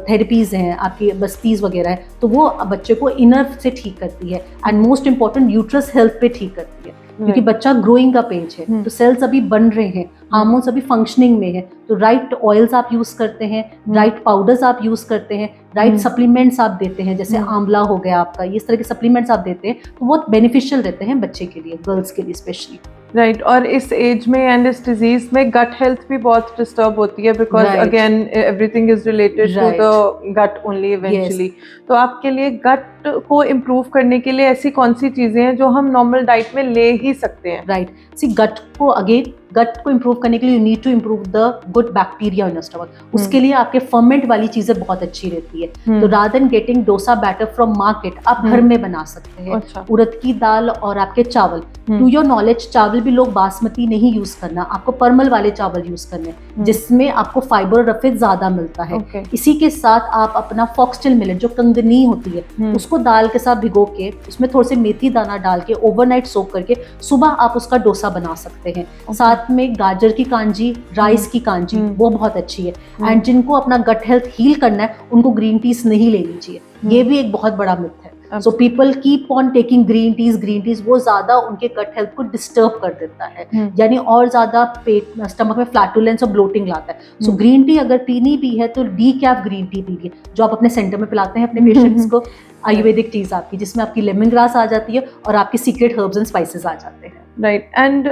थेरेपीज हैं, आपकी बस्तीज वगैरह है, तो वो बच्चे को इनर से ठीक करती है, and most important uterus health पे ठीक करती है, क्योंकि बच्चा ग्रोइंग का पेज है, तो सेल्स अभी बन रहे हैं, हार्मोन्स अभी फंक्शनिंग में है, तो राइट ऑयल्स आप यूज करते हैं, राइट पाउडर्स आप यूज करते हैं, राइट सप्लीमेंट्स आप देते हैं, जैसे आंवला हो गया आपका, इस तरह के सप्लीमेंट्स आप देते हैं, तो बहुत बेनिफिशियल रहते हैं बच्चे के लिए, गर्ल्स के लिए स्पेशली। राइट और इस एज में एंड इस डिजीज में गट हेल्थ भी बहुत डिस्टर्ब होती है, because again everything is related to the gut only eventually. तो आपके लिए गट को इम्प्रूव करने के लिए ऐसी कौन सी चीजें हैं जो हम नॉर्मल डाइट में ले ही सकते हैं? राइट, सी गट को, अगेन गट को इम्प्रूव करने के लिए you need to improve the good bacteria in stomach, उसके लिए आपके फर्मेंट वाली चीजें बहुत अच्छी रहती है। तो rather than getting dosa batter from market, आप घर में बना सकते हैं। अच्छा। उड़द की दाल और आपके चावल, टू योर नॉलेज चावल भी लोग बासमती नहीं यूज करना, आपको परमल वाले चावल यूज करने, जिसमें आपको फाइबर और रफेद ज्यादा मिलता है। इसी के साथ आप अपना फॉक्सटेल मिलेट, जो कंगनी होती है, उसको दाल के साथ भिगो के, उसमें थोड़े से मेथी दाना डाल के ओवरनाइट सोक करके सुबह आप उसका डोसा बना सकते हैं। साथ में गाजर की कांजी, राइस की कांजी, वो बहुत अच्छी है। एंड जिनको अपना गट हेल्थ हील करना है, उनको ग्रीन टीज नहीं लेनी चाहिए, ये भी एक बहुत बड़ा मिथ है। So people keep on taking green teas, वो ज्यादा उनके गट हेल्थ को डिस्टर्ब कर देता है, यानी और ज्यादा पेट, स्टमक में फ्लैटुलेंस और ब्लोटिंग लाता है। सो ग्रीन टी अगर पीनी भी है तो डीकैफ ग्रीन टी पीजिए, जो आप अपने सेंटर में पिलाते हैं अपने पेशेंट्स को, आयुर्वेदिक टीज आपकी, जिसमें आपकी लेमन ग्रास आ जाती है और आपके सीक्रेट हर्ब्स एंड स्पाइसेस आ जाते हैं। राइट, एंड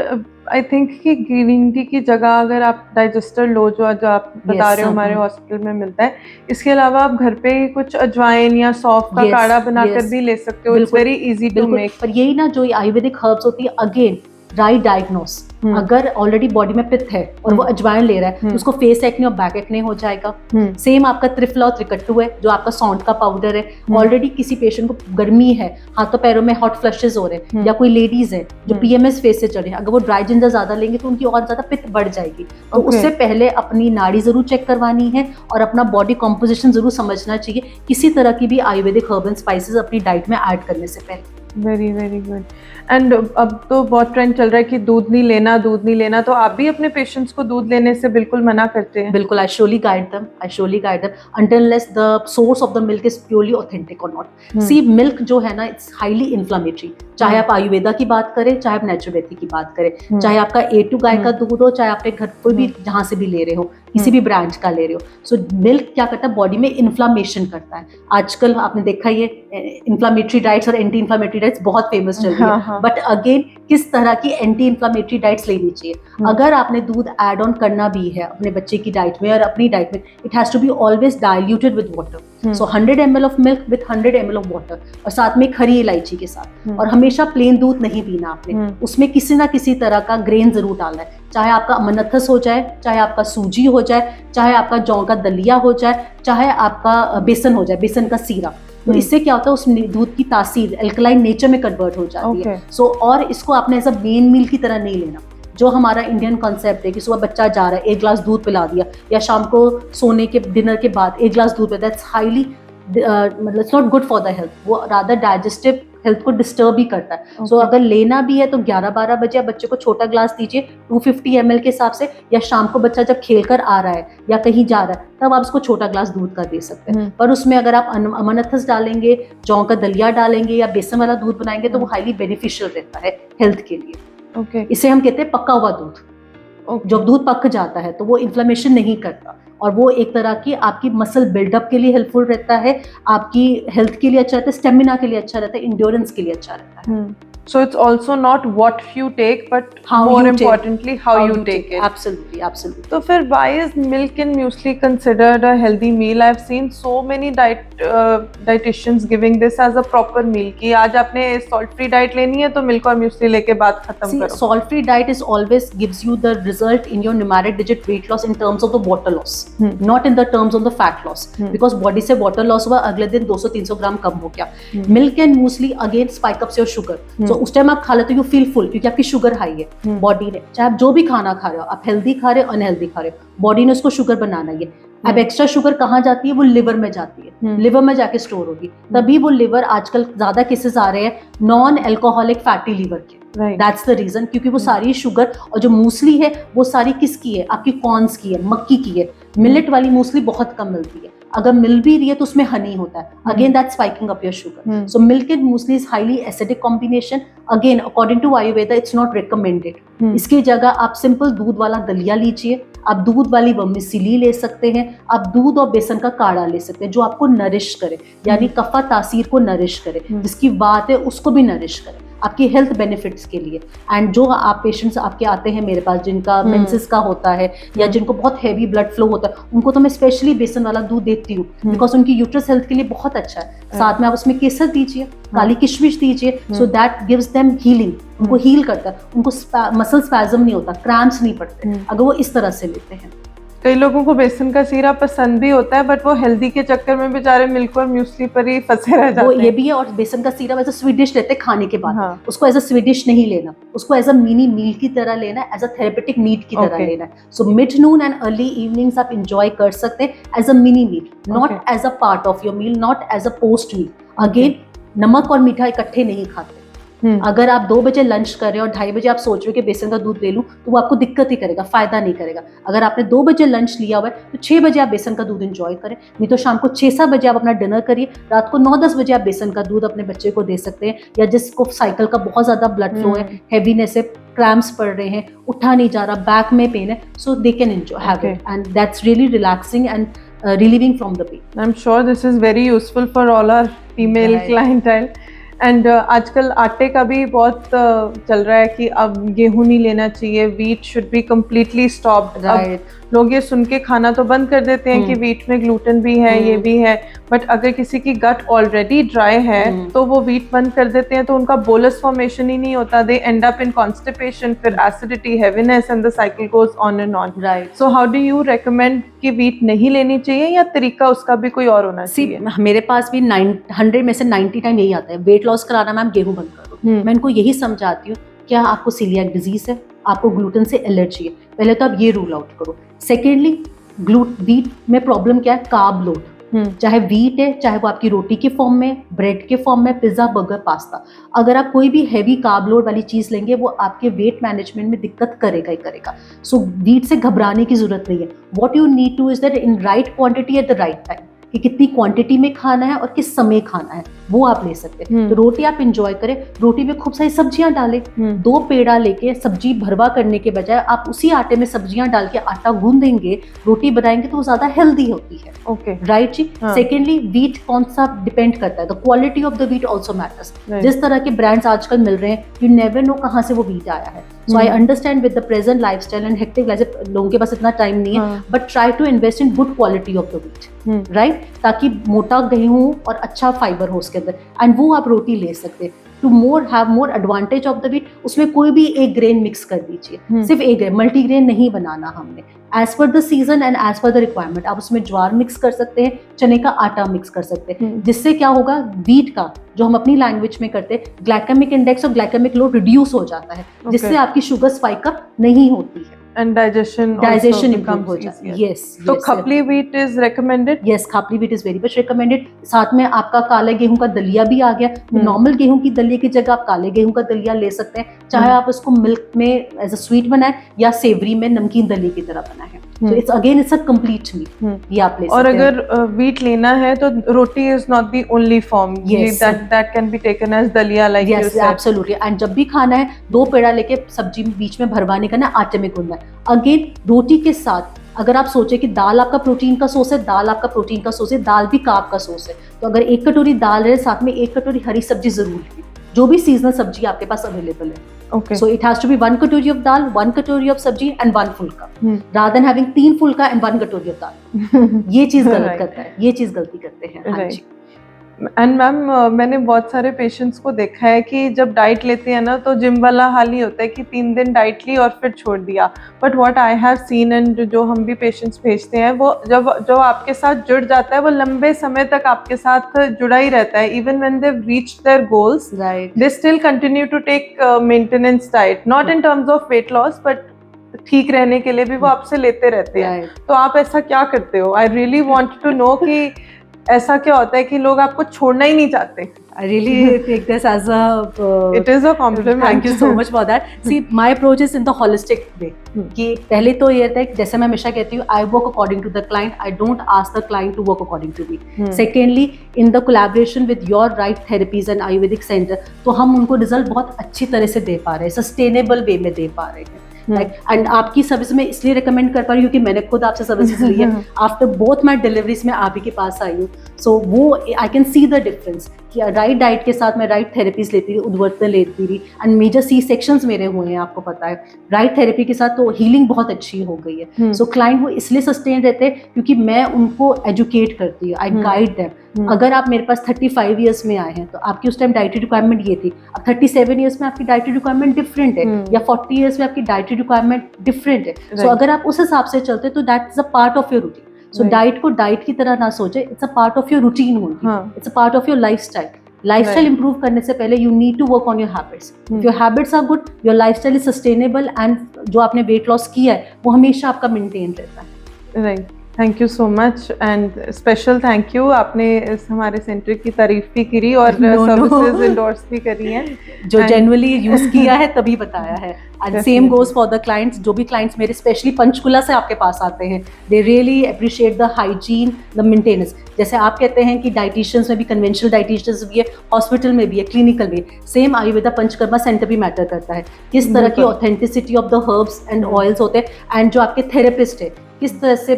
आई थिंक कि ग्रीन टी की जगह अगर आप डाइजेस्टर लो, जो आप बता रहे हो हमारे हॉस्पिटल में मिलता है, इसके अलावा आप घर पे कुछ अजवाइन या सौंफ का काढ़ा बनाकर भी ले सकते हो। It's very easy to make. पर यही ना, जो आयुर्वेदिक हर्ब्स होती है, अगेन राइट डायग्नोस, अगर ऑलरेडी बॉडी में पित्त है और वो अजवाइन ले रहा है, तो उसको फेस एक्ने और बैक एक्ने हो जाएगा। सेम आपका त्रिफला और त्रिकट्टू है, जो आपका सौंठ का पाउडर है, ऑलरेडी किसी पेशेंट को गर्मी है, हाथों पैरों में हॉट फ्लशेस हो रहे हैं, या कोई लेडीज है जो पीएमएस फेस से चल रही है, अगर वो ड्राई जिंजर ज्यादा लेंगे तो उनकी और ज्यादा पित्त बढ़ जाएगी। तो उससे पहले अपनी नाड़ी जरूर चेक करवानी है और अपना बॉडी कॉम्पोजिशन जरूर समझना चाहिए, किसी तरह की भी आयुर्वेदिक हर्ब एंड स्पाइसेस अपनी डाइट में ऐड करने से पहले। Very very good. एंड अब तो बहुत ट्रेंड चल रहा है कि दूध नहीं लेना, तो आप भी अपने पेशेंट्स को दूध लेने से बिल्कुल मना करते हैं? बिल्कुल, आई surely guide them until unless the source of the milk is purely authentic or not. See, milk जो है ना, it's highly inflammatory, चाहे आप आयुर्वेदा की बात करें, चाहे आप नेचुरोपैथी की बात करें, चाहे आपका A2 गाय का दूध हो, चाहे आपके घर कोई भी जहाँ से भी ले रहे हो, किसी भी ब्रांच का ले रहे हो। सो मिल्क क्या करता है, बॉडी में इन्फ्लामेशन करता है। आजकल आपने देखा ये इन्फ्लामेटरी डाइट्स और एंटी इन्फ्लामेटरी डाइट्स बहुत फेमस चल रही है, बट अगेन किस तरह की एंटी इन्फ्लामेटरी डाइट्स लेनी चाहिए? अगर आपने दूध ऐड ऑन करना भी है अपने बच्चे की डाइट में और अपनी डाइट में, it has to be always diluted with water. So 100 ml of milk with 100 ml of water, और साथ में खरी इलायची के साथ। और हमेशा प्लेन दूध नहीं पीना आपने, उसमें किसी ना किसी तरह का ग्रेन जरूर डालना है, चाहे आपका अमरनथस हो जाए, चाहे आपका सूजी हो जाए, चाहे आपका जौ का दलिया हो जाए, चाहे आपका बेसन हो जाए, बेसन का सीरा। तो इससे क्या होता है, उस दूध की तासीर एल्कलाइन नेचर में कन्वर्ट हो जाती है। सो और इसको आपने एज अ मेन मील की तरह नहीं लेना, जो हमारा इंडियन कॉन्सेप्ट है कि सुबह बच्चा जा रहा है, एक ग्लास दूध पिला दिया, या शाम को सोने के डिनर के बाद एक ग्लास दूध पिला, दैट्स हाईली मतलब it's not good for the health, वो रादर डाइजेस्टिव हेल्थ को डिस्टर्ब ही करता है। सो अगर लेना भी है तो 11-12 बजे आप बच्चे को छोटा ग्लास दीजिए 250 ml के हिसाब से, या शाम को बच्चा जब खेल कर आ रहा है या कहीं जा रहा है, तब आप उसको छोटा ग्लास दूध का दे सकते हैं। पर उसमें अगर आप अमरनथस डालेंगे, जौ का दलिया डालेंगे, या बेसन वाला दूध बनाएंगे, तो वो हाईली बेनिफिशियल रहता है हेल्थ के लिए। ओके इसे हम कहते हैं पका हुआ दूध। ओके जब दूध पक जाता है तो वो इन्फ्लेमेशन नहीं करता, और वो एक तरह की आपकी मसल बिल्डअप के लिए हेल्पफुल रहता है, आपकी हेल्थ के लिए अच्छा रहता है, स्टेमिना के लिए अच्छा रहता है, इंड्योरेंस के लिए अच्छा रहता है। So it's also not what you take, but How more you take. importantly how you take it. Absolutely, absolutely. तो फिर why is milk in muesli considered a healthy meal? I've seen so many dietitians giving this as a proper meal कि आज आपने salt free diet लेनी है तो milk और muesli लेके बात खत्म See, करो. salt-free diet is always gives you the result in your numeric digit weight loss in terms of the water loss, not in the terms of the fat loss. Because body से water loss हुआ, अगले दिन 200-300 ग्राम कम हो गया. Milk and muesli again spike ups your sugar. So उस time आप खा लेते हो, you feel full क्योंकि आपकी शुगर हाई है. बॉडी ने, चाहे आप जो भी खाना खा रहे हो, आप हेल्दी खा रहे हो, अनहेल्दी खा रहे हो, बॉडी ने उसको शुगर बनाना है. अब एक्स्ट्रा शुगर कहाँ जाती है? वो लिवर में जाती है, लिवर में जाके स्टोर होगी. तभी वो लिवर, आजकल ज्यादा केसेस आ रहे हैं नॉन एल्कोहलिक फैटी लिवर के. दैट्स द रीजन, क्योंकि वो सारी शुगर, और जो मूसली है वो सारी किसकी है? आपकी कॉर्न्स की है, मक्की की है. मिलेट वाली मूसली बहुत कम मिलती है, अगर मिल भी रही है तो उसमें हनी होता है. Again that spiking up your sugar. So milk and muesli is highly acidic combination. Again according to Ayurveda it's not recommended. इसकी जगह आप सिंपल दूध वाला दलिया लीजिए, आप दूध वाली वर्मिसेली ले सकते हैं, आप दूध और बेसन का काढ़ा ले सकते हैं जो आपको नरिश करे, यानी कफा तासीर को नरिश करे, जिसकी बात है उसको भी नरिश करे आपकी हेल्थ बेनिफिट्स के लिए. एंड जो आप पेशेंट्स आपके आते हैं मेरे पास जिनका मेंसेस का होता है या जिनको बहुत हैवी ब्लड फ्लो होता है, उनको तो मैं स्पेशली बेसन वाला दूध देती हूँ बिकॉज उनकी यूट्रस हेल्थ के लिए बहुत अच्छा है. साथ में आप उसमें केसर दीजिए, काली किशमिश दीजिए, so that gives them healing. उनको हील करता है, उनको मसल स्पैज्म नहीं होता, क्रैम्प्स नहीं पड़ते अगर वो इस तरह से लेते हैं. कई लोगों को बेसन का सीरा पसंद भी होता है, बट वो हेल्दी के चक्कर में बेचारे मिल्क और म्यूसली पर ही फंसे रह जाते वो हैं. ये भी है, और बेसन का सीरा एज अ स्वीट डिश लेते हैं खाने के बाद. हाँ. उसको एज अ स्वीट डिश नहीं लेना, उसको एज अ मिनी मील की तरह लेना है, एज अ थेरेपेटिक मीट की तरह लेना है. So mid noon and early evenings आप इंजॉय कर सकते हैं as a mini meal, not as a part of your meal, not as a post meal. Again नमक और मीठा इकट्ठे नहीं खाते. अगर आप 2 बजे लंच कर रहे हो और 2:30 बजे आप सोच रहे हो कि बेसन का दूध ले लूं, तो वो आपको दिक्कत ही करेगा, फायदा नहीं करेगा. अगर आपने 2 बजे लंच लिया हुआ है तो 6 बजे आप बेसन का दूध एंजॉय करें, नहीं तो शाम को 6-7 बजे आप अपना डिनर करिए, रात को 9-10 बजे आप बेसन का दूध अपने बच्चे को दे सकते हैं. या जिसको साइकिल का बहुत ज्यादा ब्लड फ्लो है, हैवीनेस है, क्रैम्प्स पड़ रहे हैं, उठा नहीं जा रहा, बैक में पेन है, so they can enjoy have it, and that's really relaxing and relieving from the pain. I'm sure this is very useful for all our female clientele. And आजकल आटे का भी बहुत चल रहा है कि अब गेहूं नहीं लेना चाहिए, wheat should be completely stopped. अब लोग ये सुन के खाना तो बंद कर देते हैं कि वीट में ग्लूटेन भी है, ये भी है, बट अगर किसी की गट ऑलरेडी ड्राई है तो वो वीट बंद कर देते हैं तो उनका बोलस फॉर्मेशन ही नहीं होता. दे एंड अप इन कॉन्स्टिपेशन, फिर acidity, heaviness, and the cycle goes on and on. So how do you recommend कि वीट नहीं लेनी चाहिए, या तरीका उसका भी कोई और होना चाहिए? मेरे पास भी 100 में से 90 टाइम यही आता है, वेट लॉस कराना मैम गेहूं बंद कर दो. मैं इनको यही समझाती हूँ, क्या आपको सीलियाक डिजीज है, आपको ग्लूटेन से एलर्जी है, पहले तो आप ये रूल आउट करो. सेकेंडली, वीट में प्रॉब्लम क्या है? Carb load. चाहे वीट है, चाहे वो आपकी रोटी के फॉर्म में, ब्रेड के फॉर्म में, पिज्जा, बर्गर, पास्ता, अगर आप कोई भी हैवी कार्ब लोड वाली चीज लेंगे वो आपके वेट मैनेजमेंट में दिक्कत करेगा ही करेगा. सो वीट से घबराने की जरूरत नहीं है. What you need two is that in right quantity at the right time, कि कितनी क्वांटिटी में खाना है और किस समय खाना है वो आप ले सकते हैं. तो रोटी आप इंजॉय करें, रोटी में खूब सारी सब्जियां डालें. 2 पेड़ा लेके सब्जी भरवा करने के बजाय आप उसी आटे में सब्जियां डाल के आटा गूंदेंगे, रोटी बनाएंगे तो वो ज्यादा हेल्दी होती है. ओके, राइट जी. सेकेंडली, वीट कौन सा डिपेंड करता है, the quality of the wheat also matters. जिस तरह के ब्रांड्स आजकल मिल रहे हैं, यू नेवर नो कहाँ से वो वीट आया है. So I understand with the present lifestyle and hectic life, लोगों के पास इतना टाइम नहीं है, but try to invest in good quality of the wheat, right, ताकि मोटा गेहूं और अच्छा फाइबर हो उसके अंदर, एंड वो आप रोटी ले सकते हैं. To have more advantage of the wheat, उसमें कोई भी एक ग्रेन मिक्स कर दीजिए, सिर्फ एक ग्रेन, मल्टीग्रेन नहीं बनाना हमने. As per the season and as per the requirement आप उसमें ज्वार मिक्स कर सकते हैं, चने का आटा मिक्स कर सकते हैं, जिससे क्या होगा, वीट का जो हम अपनी लैंग्वेज में करते हैं, ग्लाइकेमिक इंडेक्स और ग्लाइकेमिक लोड रिड्यूस हो जाता है, जिससे आपकी शुगर स्पाइक अप नहीं होती है. And digestion improve हो जाती है. Yes. तो खपली wheat is recommended? Yes, खपली wheat is very much recommended. साथ में आपका काले गेहूं का दलिया भी आ गया. नॉर्मल गेहूं की दलिया की जगह आप काले गेहूं का दलिया ले सकते हैं, चाहे आप उसको मिल्क में एज अ स्वीट बनाएं या सेवरी में नमकीन दलिया की तरह बनाएं. So it's again it's a complete meal. ये आप ले और सकते हैं. अगर वीट लेना है तो roti is not the only form, Yes. That can be taken as dalia like you Yes, said. absolutely. And जब भी खाना है 2 पेड़ा लेके सब्जी बीच में भरवाने का ना, आटे में गूंदना है. अगेन रोटी के साथ अगर आप सोचे कि दाल आपका प्रोटीन का सोर्स है, दाल आपका प्रोटीन का सोर्स है, दाल भी कार्ब का सोर्स है, तो अगर 1 कटोरी दाल है साथ में 1 कटोरी हरी सब्जी जरूर है, जो भी सीजनल सब्जी आपके पास अवेलेबल है. Okay. So it has to be 1 कटोरी ऑफ दाल, 1 कटोरी ऑफ सब्जी and 1 फुल्का, rather than having 3 फुल्का and 1 कटोरी ऑफ दाल. ये चीज गलत Right. करता है, ये चीज गलती करते हैं. हाँ Right. जी. एंड मैम मैंने बहुत सारे पेशेंट्स को देखा है कि जब डाइट लेते हैं ना तो जिम वाला हाल ही होता है कि 3 दिन डाइट ली और फिर छोड़ दिया. But what I have seen and जो हम भी पेशेंट्स भेजते हैं वो जो आपके साथ जुड़ जाता है वो लंबे समय तक आपके साथ जुड़ा ही रहता है. Even when they reach their goals Right. They still continue to take maintenance diet, not in terms of weight loss but ठीक रहने के लिए भी वो आपसे लेते रहते हैं. Right. तो आप ऐसा क्या करते हो? I really want to know कि ऐसा क्या होता है कि लोग आपको छोड़ना ही नहीं चाहते. I really take this as a it is a compliment. Thank you so much for that. See, my approach is in the holistic way. कि पहले तो ये रहता है कि जैसे मैं हमेशा कहती हूँ, I work according to the client. I don't ask the client to work according to me. Secondly, in the collaboration with your right therapies and Ayurvedic center, तो हम उनको रिजल्ट बहुत अच्छी तरह से दे पा रहे हैं, सस्टेनेबल वे में दे पा रहे हैं. एंड आपकी सर्विस में इसलिए रिकमेंड कर पा रही हूँ कि मैंने खुद आपसे सर्विसेज ली है. आफ्टर बोथ माई डिलीवरीज में आप ही के पास आई हूँ. सो वो I can see the difference कि राइट डाइट के साथ मैं राइट थेरेपीज लेती रही, उद्वर्तन लेती रही, एंड मेजर सी सेक्शंस मेरे हुए हैं, आपको पता है. राइट थेरेपी के साथ तो हीलिंग बहुत अच्छी हो गई है. सो क्लाइंट वो इसलिए सस्टेन रहते हैं क्योंकि मैं उनको एजुकेट करती हूँ, आई गाइड देम. अगर आप मेरे पास 35 ईयर्स में आए हैं तो आपकी उस टाइम डाइटरी रिक्वायरमेंट ये थी, अब 37 ईयर्स में आपकी डाइटरी रिक्वायरमेंट डिफरेंट है, या 40 ईयर्स में आपकी डाइटरी रिक्वायरमेंट डिफरेंट है. सो अगर आप उस हिसाब से चलते तो that is a part of your routine. So diet को डाइट की तरह ना सोचे, it's a part of your routine होगी, it's a part of your lifestyle. Lifestyle improve करने से पहले you need to work on your habits. Your habits are good, your lifestyle is sustainable, and जो आपने वेट लॉस किया है वो हमेशा आपका मेंटेन रहता है. Right. Thank you so much and special thank you. आपने हमारे सेंटर की तारीफ भी करी और सर्विसेज इंडोर्स भी करी हैं, जो जेन्युइनली यूज किया है तभी बताया है. And same goes for the clients. जो भी क्लाइंट्स मेरे स्पेशली पंचकुला से आपके पास आते हैं, they really appreciate the hygiene, the maintenance. जैसे आप कहते हैं कि डाइटिशियंस में भी कन्वेंशनल डाइटिशियंस भी है, हॉस्पिटल में भी है, क्लिनिकल में, सेम आयुर्वेदा पंचकर्मा सेंटर भी मैटर करता है. किस तरह की authenticity of the herbs and oils होते हैं, एंड जो आपके थेरेपिस्ट है किस तरह से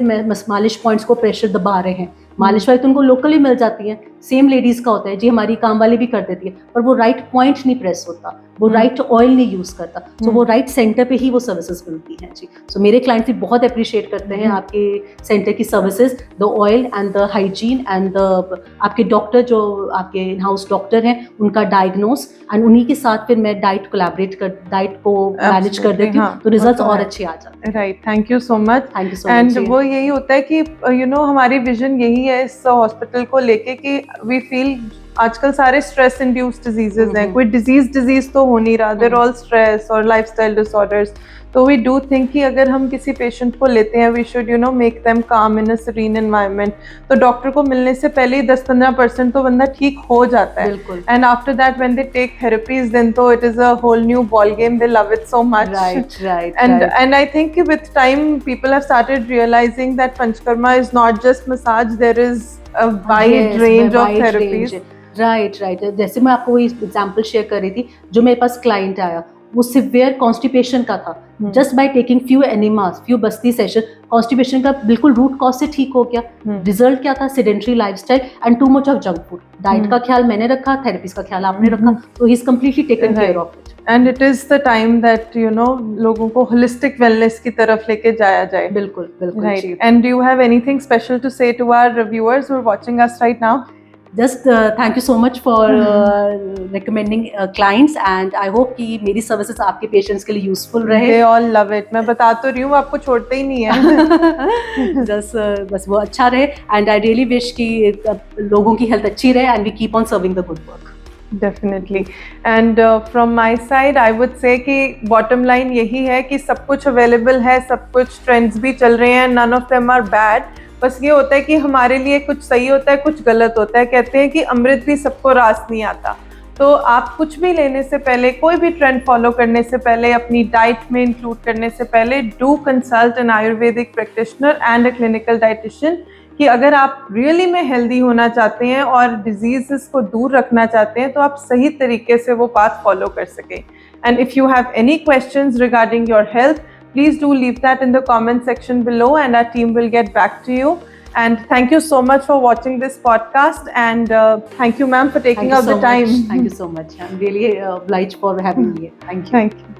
मालिश पॉइंट्स को प्रेशर दबा रहे हैं. मालिश वाली तो उनको लोकली मिल जाती है. सेम लेडीज का होता है जी, हमारी काम वाली भी कर देती है, पर वो राइट पॉइंट नहीं प्रेस होता, वो राइट ऑयल नहीं यूज करता. सो वो राइट सेंटर पे ही वो सर्विसेज मिलती हैं जी. सो मेरे क्लाइंट्स भी बहुत अप्रिशिएट करते हैं आपके सेंटर की services, the oil and the hygiene and the आपके डॉक्टर जो आपके इन हाउस डॉक्टर हैं उनका डायग्नोस, एंड उन्हीं के साथ फिर मैं डाइट कोलैबोरेट कर डाइट को मैनेज कर देती हूँ, तो रिजल्ट और अच्छे आ जाते हैं. Right. Thank you so much. Thank you so and much. वो यही होता है कि यू नो हमारी विजन यही है इस हॉस्पिटल को लेके कि वी फील आजकल सारे स्ट्रेस इंड्यूस्ड डिजीजेस हैं, कोई डिजीज तो हो नहीं रहा, देयर ऑल स्ट्रेस और लाइफस्टाइल डिसऑर्डर्स. तो वी डू थिंक कि अगर हम किसी पेशेंट को लेते हैं we should you know make them calm in a serene environment. तो डॉक्टर को मिलने से पहले ही 10-15% तो बंदा ठीक हो जाता है. बिल्कुल. And after that when they take therapies then तो it is a whole new ball game. They love it so much. Right. And I think with time people have started realizing that Panchkarma is not just massage, there is a wide range of therapies. Right. जैसे मैं आपको वही example share कर रही थी, जो मेरे पास client आया वो सिवियर कॉन्स्टिपेशन का था. Just by taking few enemas, few Basti session, constipation का बिल्कुल रूट कॉज से ठीक हो गया. रिजल्ट क्या था? Sedentary lifestyle and too much of junk food. Diet का ख्याल मैंने रखा, थेरेपीज का ख्याल आपने रखा, तो he is completely taken care of it. And it is the time that you know लोगों को holistic wellness की तरफ लेके जाया जाए. बिल्कुल. Right. And do you have anything special to say to our viewers who are watching us right now? Just thank you so much for recommending clients, and I hope कि मेरी services आपके patients के लिए useful रहे. They all love it. मैं बता तो रही हूँ, आपको छोड़ते ही नहीं है. बस वो अच्छा रहे, and I really wish कि लोगों की हेल्थ अच्छी रहे, and we keep on serving the good work. Definitely. And from my side I would say कि bottom line यही है कि सब कुछ available है, सब कुछ trends भी चल रहे हैं, none of them are bad. बस ये होता है कि हमारे लिए कुछ सही होता है, कुछ गलत होता है. कहते हैं कि अमृत भी सबको रास नहीं आता. तो आप कुछ भी लेने से पहले, कोई भी ट्रेंड फॉलो करने से पहले, अपनी डाइट में इंक्लूड करने से पहले, do consult N Ayurvedic practitioner and a clinical dietitian, कि अगर आप रियली में हेल्दी होना चाहते हैं और डिजीज़ को दूर रखना चाहते हैं तो आप सही तरीके से वो पाथ फॉलो कर सकें. And if you have any questions regarding your health, please do leave that in the comment section below and our team will get back to you. And thank you so much for watching this podcast, and thank you, ma'am, for taking out the time. Thank you so much. I'm really obliged for having me here. Thank you. Thank you.